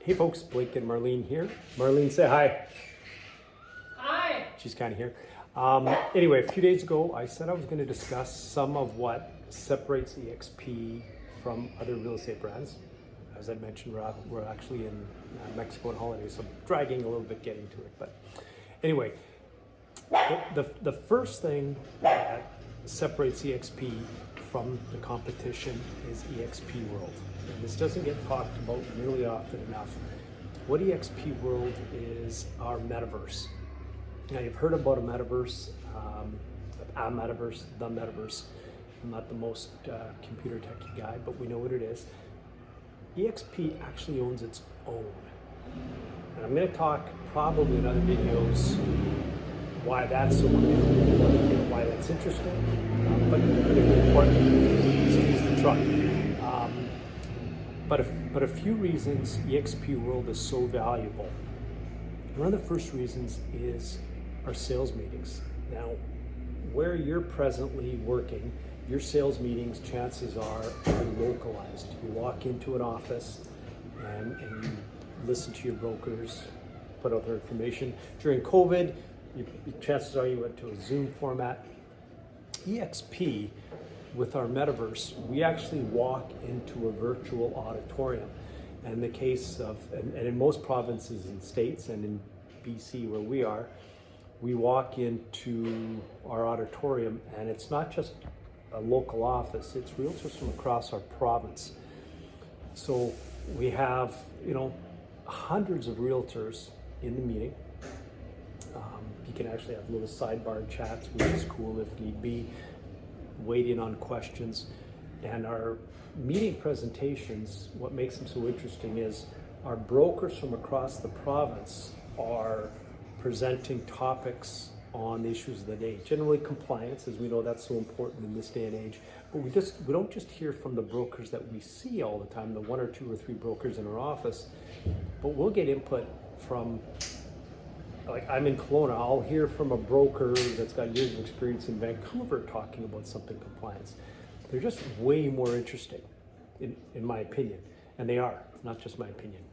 Hey folks, Blake and Marlene here. Marlene, say hi. Hi. She's kind of here. Anyway, a few days ago, I said I was going to discuss some of what separates EXP from other real estate brands. As I mentioned, we're actually in Mexico on holidays, so I'm dragging a little bit getting to it. But anyway, the first thing that separates EXP from the competition is EXP World. And this doesn't get talked about nearly often enough. What EXP World is our metaverse. Now you've heard about a metaverse, the metaverse. I'm not the most computer techie guy, but we know what it is. EXP actually owns its own. And I'm going to talk probably in other videos why that's so critical, why that's interesting, but critically important. Excuse the truck. But a few reasons EXP World is so valuable. One of the first reasons is our sales meetings. Now, where you're presently working, your sales meetings, chances are localized. You walk into an office and you listen to your brokers put out their information. During COVID, chances are you went to a Zoom format. EXP, with our metaverse, we actually walk into a virtual auditorium. And in the case of, and in most provinces and states, and in BC where we are, we walk into our auditorium, and it's not just a local office, it's realtors from across our province. So we have, hundreds of realtors in the meeting. You can actually have little sidebar chats, which is cool if need be, wait in on questions. And our meeting presentations, what makes them so interesting is our brokers from across the province are presenting topics on the issues of the day. Generally compliance, as we know that's so important in this day and age. But we don't just hear from the brokers that we see all the time, the one or two or three brokers in our office, but we'll get input from, like I'm in Kelowna, I'll hear from a broker that's got years of experience in Vancouver talking about something compliance. They're just way more interesting, in my opinion. And they are, not just my opinion.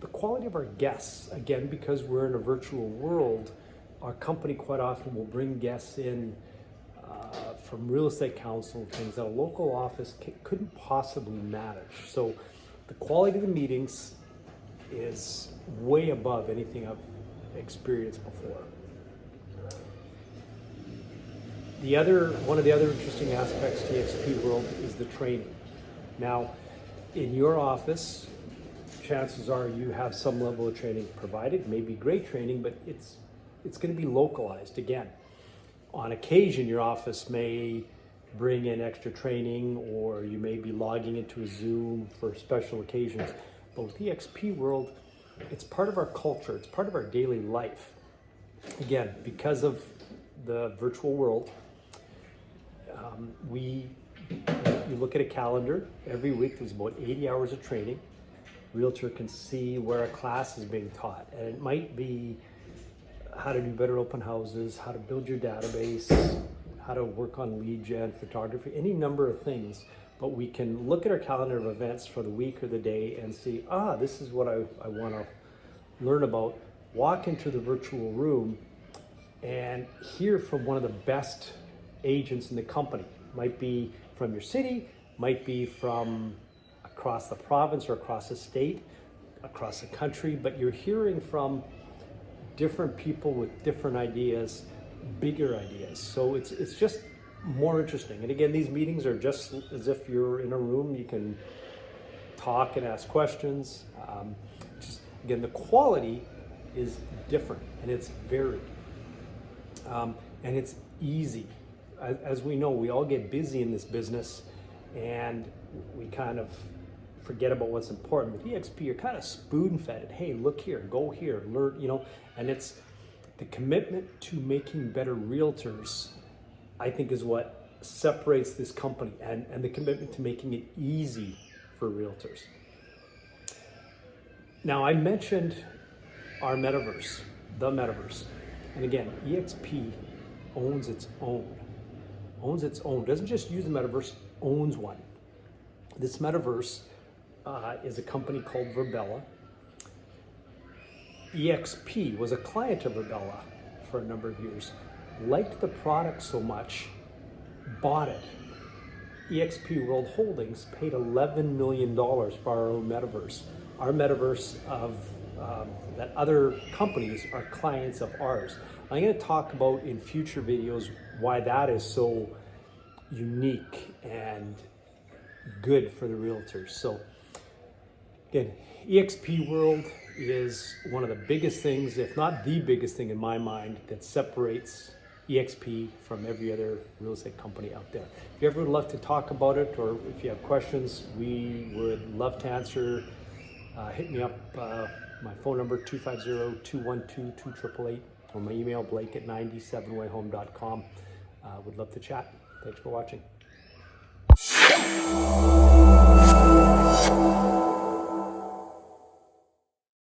The quality of our guests, again, because we're in a virtual world, our company quite often will bring guests in from real estate counsel, things that a local office couldn't possibly manage. So the quality of the meetings is way above anything I've experienced before. One of the other interesting aspects to EXP World is the training. Now, in your office, chances are you have some level of training provided, maybe great training, but it's going to be localized again. On occasion, your office may bring in extra training, or you may be logging into a Zoom for special occasions. But with EXP World, it's part of our culture, it's part of our daily life. Again, because of the virtual world, you look at a calendar, every week there's about 80 hours of training. Realtor can see where a class is being taught, and it might be how to do better open houses, how to build your database, how to work on lead gen, photography, any number of things. But we can look at our calendar of events for the week or the day and see, this is what I want to learn about. Walk into the virtual room and hear from one of the best agents in the company. Might be from your city, might be from across the province or across the state, across the country, but you're hearing from different people with different ideas, bigger ideas. So it's just more interesting. And again, these meetings are just as if you're in a room. You can talk and ask questions. Again, the quality is different and it's varied. And it's easy. As we know, we all get busy in this business and we kind of forget about what's important. With EXP, you're kind of spoon-fed. Hey, look here, go here, learn, and it's the commitment to making better realtors, I think, is what separates this company, and the commitment to making it easy for realtors. Now, I mentioned our metaverse, the metaverse. And again, EXP owns its own. Doesn't just use the metaverse, owns one. This metaverse is a company called Verbella. EXP was a client of Verbella for a number of years, liked the product so much, bought it. EXP World Holdings paid $11 million for our own metaverse. Our metaverse of that other companies are clients of ours. I'm going to talk about in future videos why that is so unique and good for the realtors. So again, EXP World is one of the biggest things, if not the biggest thing in my mind, that separates EXP from every other real estate company out there. If you ever would love to talk about it, or if you have questions, we would love to answer. Hit me up, my phone number 250-212-2888, or my email blake@97wayhome.com. Would love to chat. Thanks for watching.